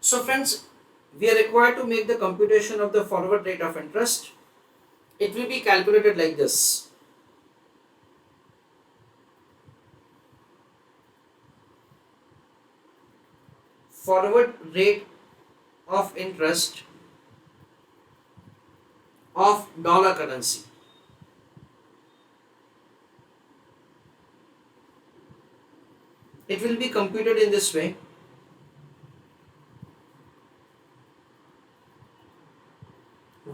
So friends, we are required to make the computation of the forward rate of interest. It will be calculated like this. Forward rate of interest of dollar currency. It will be computed in this way.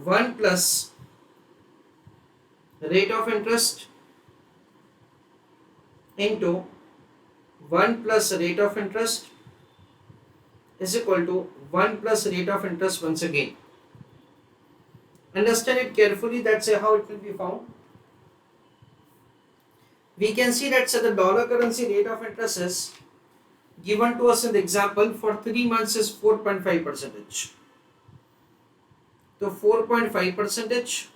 One plus rate of interest into 1 plus rate of interest is equal to 1 plus rate of interest once again. Understand it carefully, that's how it will be found. We can see that the dollar currency rate of interest is given to us in the example for 3 months is 4.5%. So 4.5%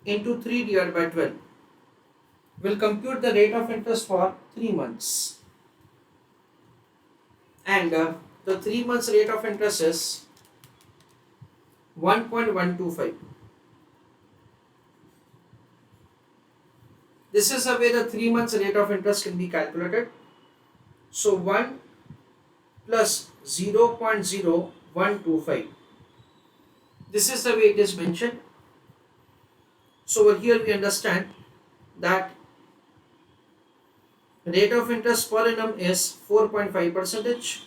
into 3 divided by 12 will compute the rate of interest for 3 months. And the 3 months rate of interest is 1.125. This is the way the 3 months rate of interest can be calculated. So 1 plus 0.0125. This is the way it is mentioned. So over here we understand that rate of interest per annum is 4.5%.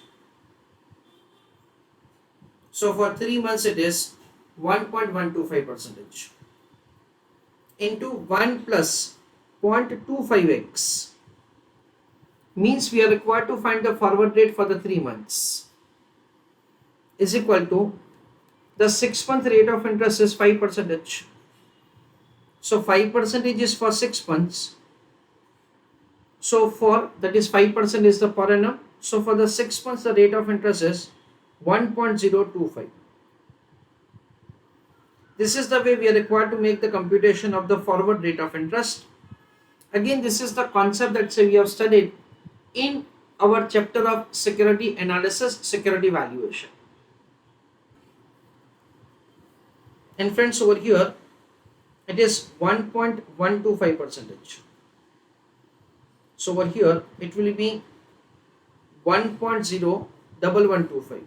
So for 3 months it is 1.125% into 1 plus 0.25x means we are required to find the forward rate for the 3 months is equal to the 6-month rate of interest is 5%. So 5% is for 6 months. So for that is 5% is the per annum. So for the 6 months the rate of interest is 1.025. This is the way we are required to make the computation of the forward rate of interest. Again, this is the concept that we have studied in our chapter of security analysis, security valuation. And friends, over here it is 1.125%. So over here it will be 1.01125.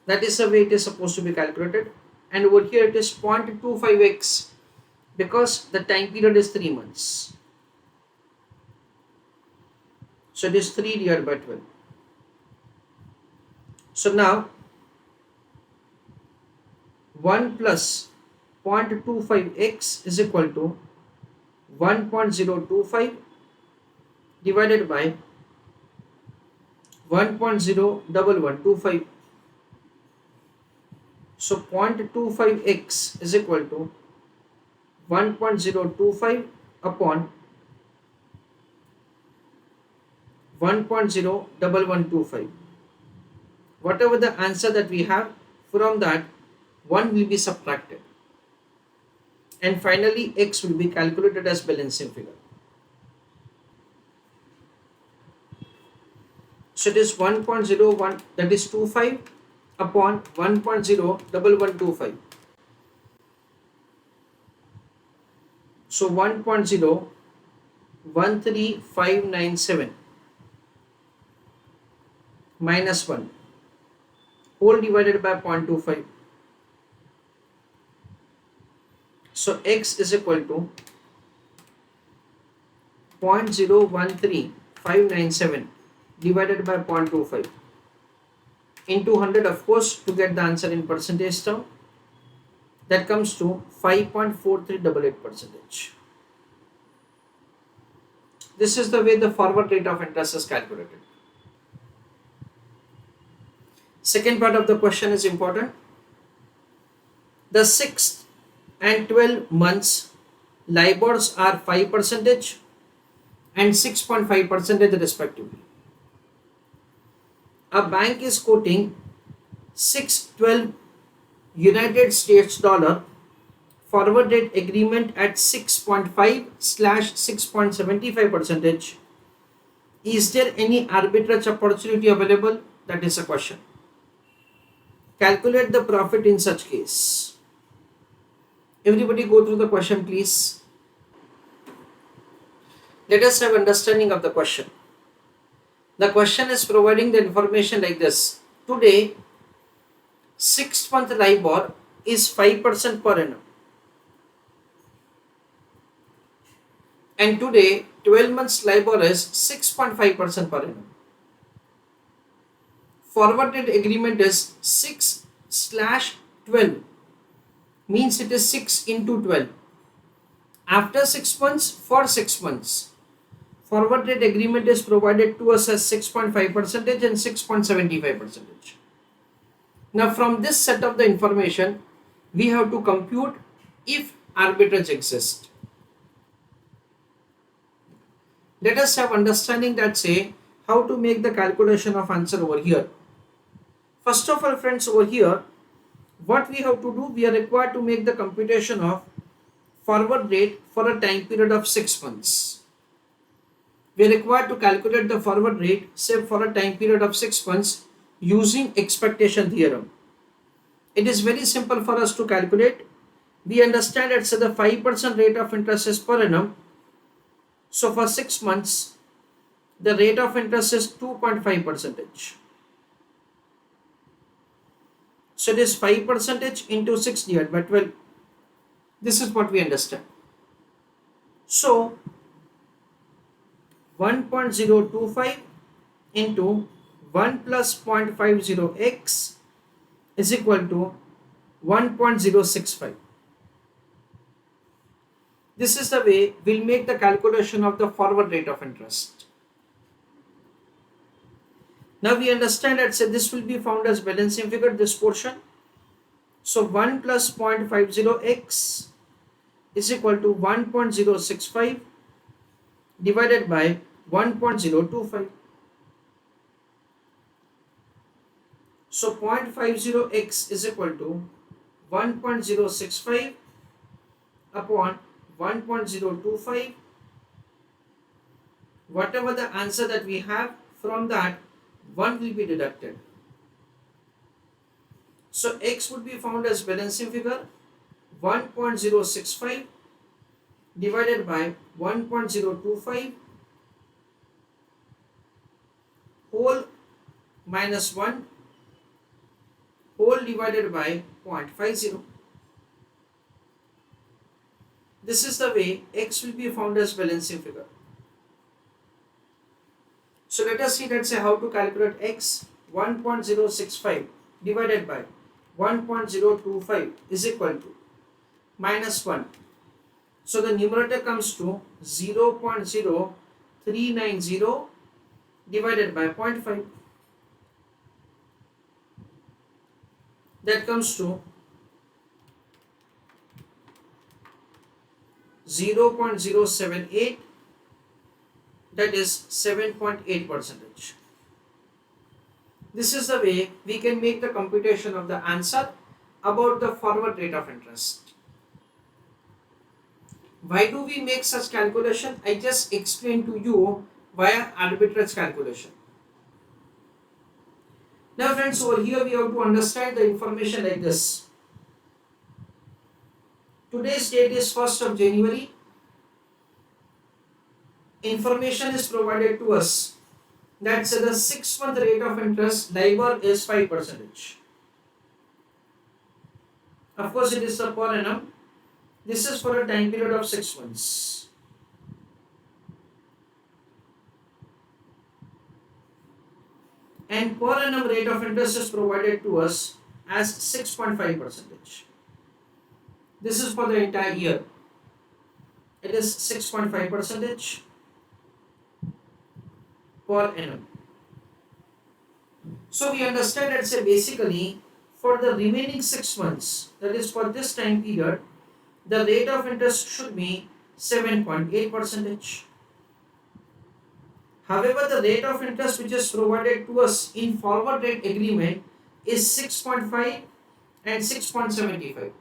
That is the way it is supposed to be calculated. And over here it is 0.25x because the time period is 3 months. So it is 3 divided by 12. So now 1 plus 0.25x is equal to 1.025 divided by 1.01125. So 0.25x is equal to 1.025 upon 1.01125. Whatever the answer that we have, from that 1 will be subtracted. And finally x will be calculated as balancing figure. So it is 1.01, that is 25 upon 1.01125. So 1.013597 minus 1 whole divided by 0.25. So x is equal to 0.013597 divided by 0.25 into 100, of course, to get the answer in percentage term. That comes to 5.4388%. This is the way the forward rate of interest is calculated. Second part of the question is important. The 6th and 12 months LIBORs are 5% and 6.5% respectively. A bank is quoting 612 United States dollar forward rate agreement at 6.5/6.75%. Is there any arbitrage opportunity available That is a question. Calculate the profit in such case. Everybody go through the question, please. Let us have understanding of the question. The question is providing the information like this. Today, 6th month LIBOR is 5% per annum. And today, 12 months LIBOR is 6.5% per annum. Forward rate agreement is 6/12, means it is 6 into 12. After 6 months, for 6 months, forward rate agreement is provided to us as 6.5% and 6.75%. Now from this set of the information, we have to compute if arbitrage exists. Let us have understanding that say how to make the calculation of answer over here. First of all, friends, over here, what we have to do, we are required to make the computation of forward rate for a time period of 6 months. We are required to calculate the forward rate, say for a time period of 6 months using expectation theorem. It is very simple for us to calculate. We understand that say the 5% rate of interest is per annum. So for 6 months, the rate of interest is 2.5%. So it is 5% into 6 divided by 12. This is what we understand. So 1.025 into 1 plus 0.50x is equal to 1.065. This is the way we'll make the calculation of the forward rate of interest. Now we understand that say this will be found as balancing figure, this portion. So 1 plus 0.50x is equal to 1.065 divided by 1.025. So 0.50x is equal to 1.065 upon 1.025. Whatever the answer that we have, from that 1 will be deducted. So x would be found as balancing figure 1.065 divided by 1.025 whole minus 1 whole divided by 0.50. This is the way x will be found as balancing figure. So let us see that say how to calculate x. 1.065 divided by 1.025 is equal to minus 1. So the numerator comes to 0.0390 divided by 0.5. That comes to 0.078, that is 7.8%. This is the way we can make the computation of the answer about the forward rate of interest. Why do we make such calculation? I just explained to you via arbitrage calculation. Now friends, over here we have to understand the information like this. Today's date is 1st of January. Information is provided to us that the 6-month rate of interest LIBOR is 5%. Of course, it is a per annum. This is for a time period of 6 months. And per annum rate of interest is provided to us as 6.5%. This is for the entire year. It is 6.5% per annum. So we understand that say basically for the remaining 6 months, that is for this time period, the rate of interest should be 7.8%. However, the rate of interest which is provided to us in forward rate agreement is 6.5 and 6.75.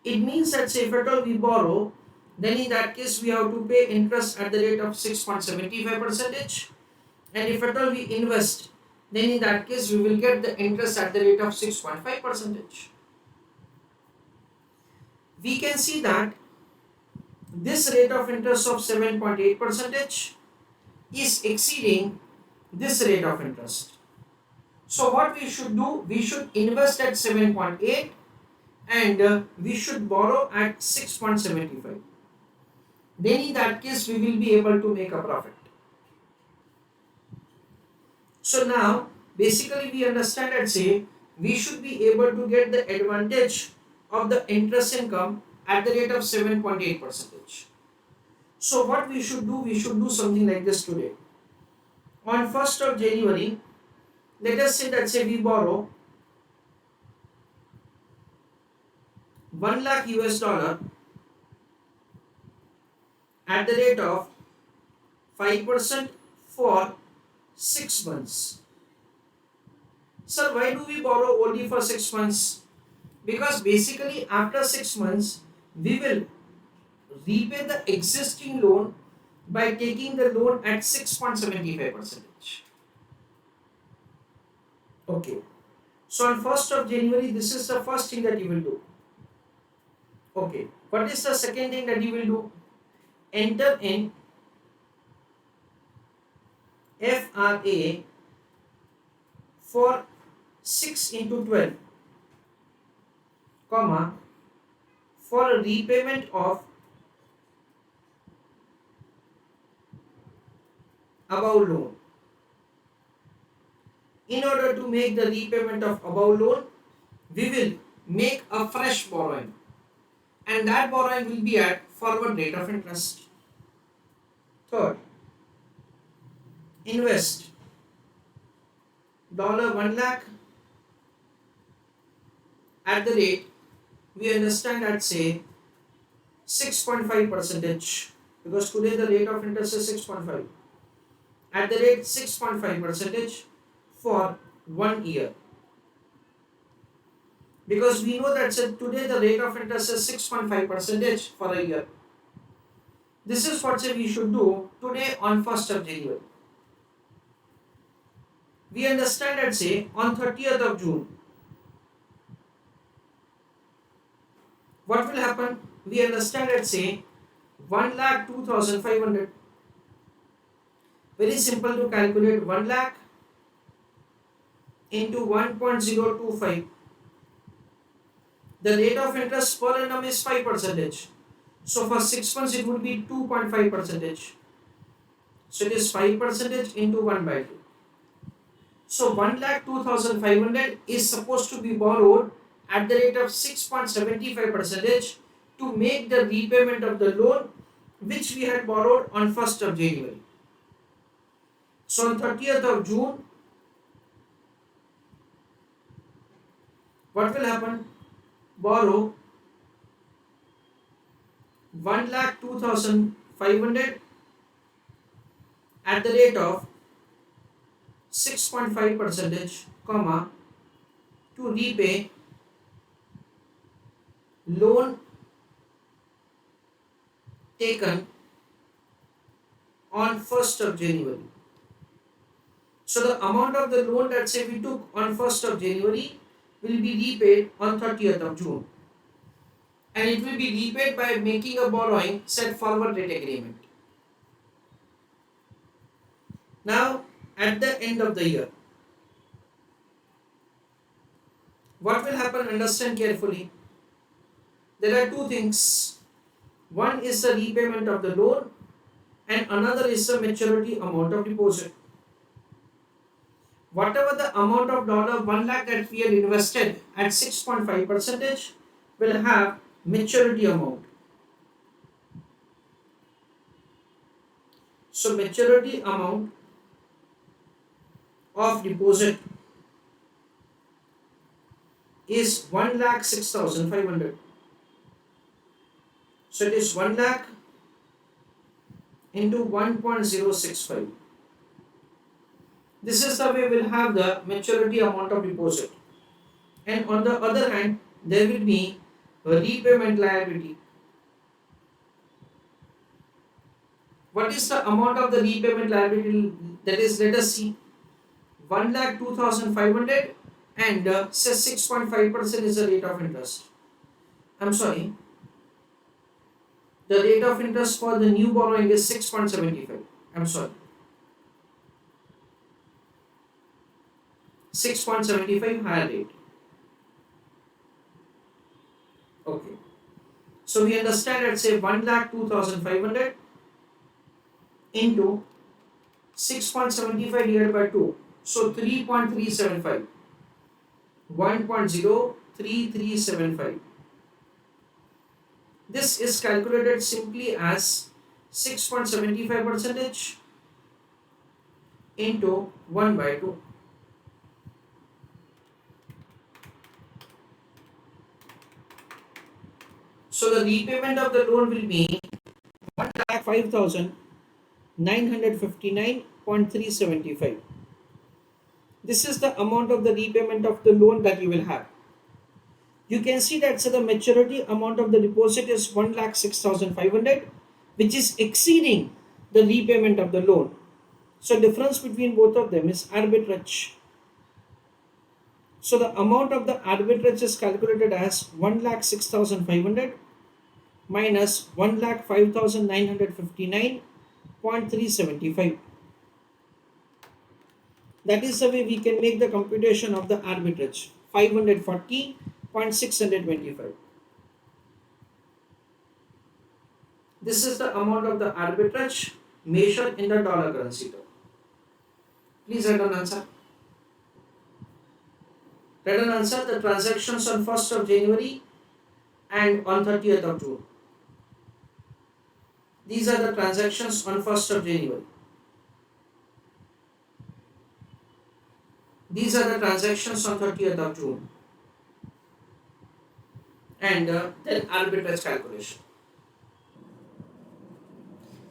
It means that say if at all we borrow, then in that case we have to pay interest at the rate of 6.75%, and if at all we invest, then in that case we will get the interest at the rate of 6.5%. We can see that this rate of interest of 7.8% is exceeding this rate of interest. So what we should do, we should invest at 7.8 and we should borrow at 6.75. Then in that case we will be able to make a profit. So now basically we understand that say we should be able to get the advantage of the interest income at the rate of 7.8%. So what we should do something like this today. On 1st of January, let us say that say we borrow 1 lakh US dollar at the rate of 5% for 6 months. Sir, why do we borrow only for 6 months? Because basically after 6 months we will repay the existing loan by taking the loan at 6.75%. Okay. So on 1st of January, this is the first thing that you will do. Okay. What is the second thing that you will do? Enter in FRA for 6 into 12, comma, for a repayment of above loan. In order to make the repayment of above loan, we will make a fresh borrowing, and that borrowing will be at forward rate of interest. Third, invest $1 lakh at the rate, we understand at say 6.5%, because today the rate of interest is 6.5, at the rate 6.5% for 1 year. Because we know that today the rate of interest is 6.5% for a year. This is what we should do today on 1st of January. We understand that say on 30th of June, what will happen? We understand that say 1,02,500. Very simple to calculate. 1 lakh into 1.025. The rate of interest per annum is 5%. So for 6 months it would be 2.5%. So it is 5% into 1 by 2. So 1,02,500 is supposed to be borrowed at the rate of 6.75% to make the repayment of the loan which we had borrowed on 1st of January. So on 30th of June, what will happen? Borrow 1,02,500 at the rate of 6.5%, comma, to repay loan taken on 1st of January. So the amount of the loan that say we took on 1st of January will be repaid on 30th of June. And it will be repaid by making a borrowing set forward rate agreement. Now, at the end of the year, what will happen? Understand carefully. There are two things. One is the repayment of the loan and another is the maturity amount of deposit. Whatever the amount of $1 lakh that we had invested at 6.5% will have maturity amount. So maturity amount of deposit is 1,06,500. So it is 1 lakh into 1.065. This is the way we'll have the maturity amount of deposit. And on the other hand, there will be a repayment liability. What is the amount of the repayment liability? That is, let us see. 1,02,500 and say 6.5% is the rate of interest. I'm sorry, the rate of interest for the new borrowing is 6.75. I'm sorry, 6.75 higher rate. Okay. So we understand that say 1,02,500 into 6.75 divided by 2. So 3.375. 1.03375. This is calculated simply as 6.75 percentage into 1 by 2. So the repayment of the loan will be 1,05,959.375. This is the amount of the repayment of the loan that you will have. You can see that so the maturity amount of the deposit is 1,06,500, which is exceeding the repayment of the loan. So difference between both of them is arbitrage. So the amount of the arbitrage is calculated as 1,06,500 minus 1,05,959.375. That is the way we can make the computation of the arbitrage, 540.625. This is the amount of the arbitrage measured in the dollar currency term. Please write an answer. Write an answer, the transactions on 1st of January and on 30th of June. These are the transactions on 1st of January. These are the transactions on 30th of June. And then arbitrage calculation.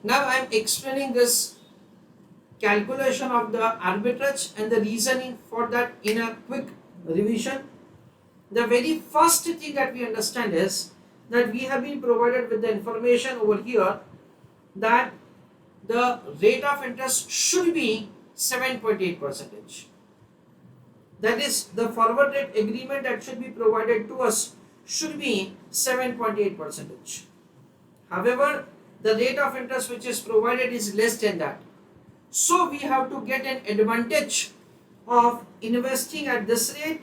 Now I am explaining this calculation of the arbitrage and the reasoning for that in a quick revision. The very first thing that we understand is that we have been provided with the information over here that the rate of interest should be 7.8%. That is, the forward rate agreement that should be provided to us should be 7.8%. However, the rate of interest which is provided is less than that. So we have to get an advantage of investing at this rate,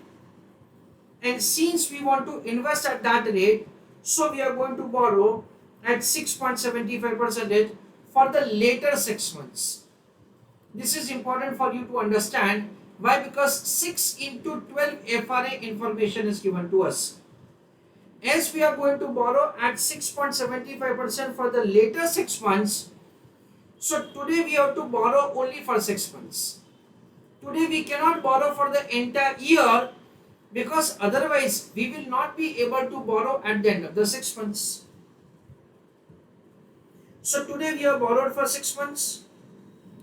and since we want to invest at that rate, so we are going to borrow at 6.75% for the later 6 months. This is important for you to understand. Why? Because 6 into 12 FRA information is given to us. As we are going to borrow at 6.75% for the later 6 months, so today we have to borrow only for 6 months. Today we cannot borrow for the entire year, because otherwise we will not be able to borrow at the end of the 6 months. So today we have borrowed for 6 months.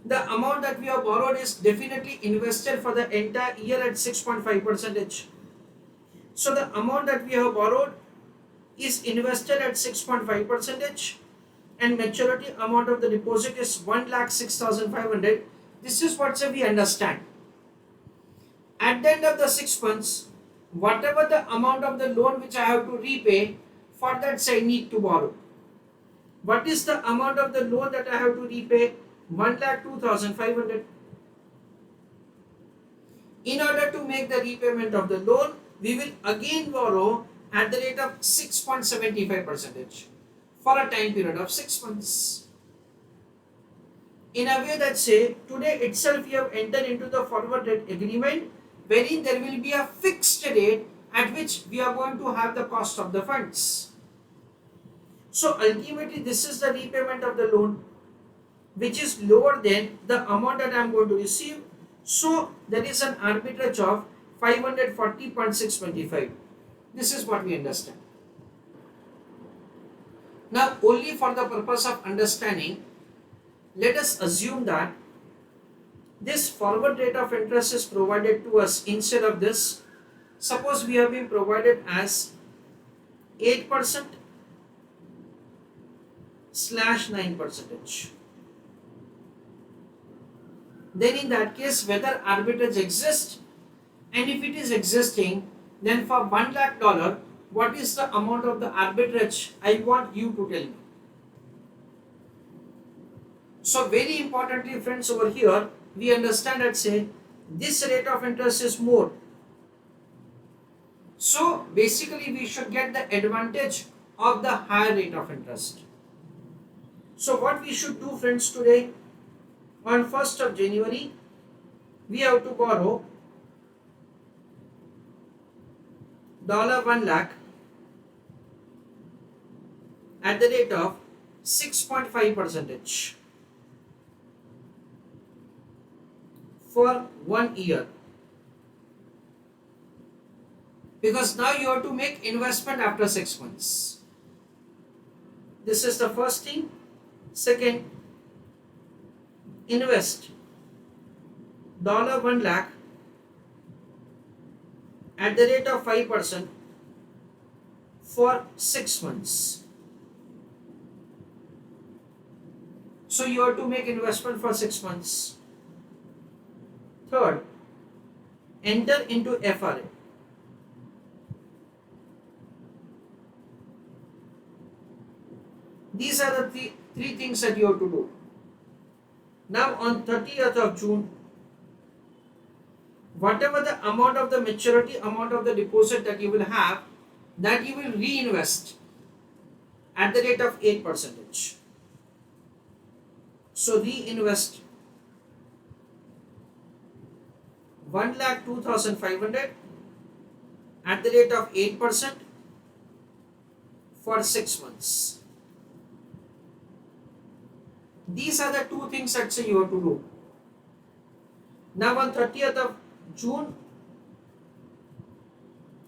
The amount that we have borrowed is definitely invested for the entire year at 6.5%. So the amount that we have borrowed is invested at 6.5%, and maturity amount of the deposit is 1,06,500. This is what we understand. At the end of the 6 months, whatever the amount of the loan which I have to repay, for that I need to borrow. What is the amount of the loan that I have to repay? 1,02,500. In order to make the repayment of the loan, we will again borrow at the rate of 6.75% for a time period of 6 months. In a way that say, today itself we have entered into the forward rate agreement, wherein there will be a fixed rate at which we are going to have the cost of the funds. So ultimately this is the repayment of the loan, which is lower than the amount that I am going to receive. So there is an arbitrage of 540.625. This is what we understand. Now only for the purpose of understanding, let us assume that this forward rate of interest is provided to us instead of this. Suppose we have been provided as 8%/9%. then in that case whether arbitrage exists, and if it is existing, then for $1 lakh, what is the amount of the arbitrage? I want you to tell me. So very importantly friends, over here we understand that say this rate of interest is more. So basically we should get the advantage of the higher rate of interest. So what we should do friends today, on 1st of January, we have to borrow $1 lakh at the rate of 6.5% for 1 year. Because now you have to make investment after 6 months. This is the first thing. Second, invest $1 lakh at the rate of 5% for 6 months. So you have to make investment for 6 months. Third, enter into FRA. These are the three things that you have to do. Now on 30th of June, whatever the amount of the maturity, amount of the deposit that you will have, that you will reinvest at the rate of 8%. So reinvest 1,02,500 at the rate of 8% for 6 months. These are the two things that you have to do. Now on 30th of June,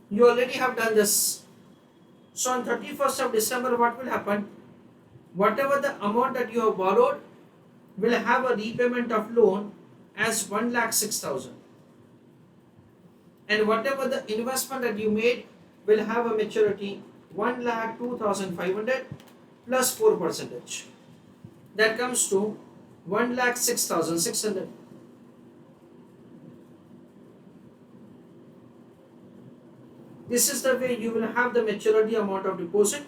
you already have done this. So on 31st of December, what will happen? Whatever the amount that you have borrowed will have a repayment of loan as 1,06,000. And whatever the investment that you made will have a maturity 1,02,500 plus 4%. That comes to 1,06,600. This is the way you will have the maturity amount of deposit,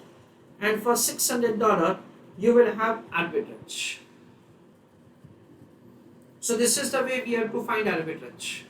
and for $600 you will have arbitrage. So this is the way we have to find arbitrage.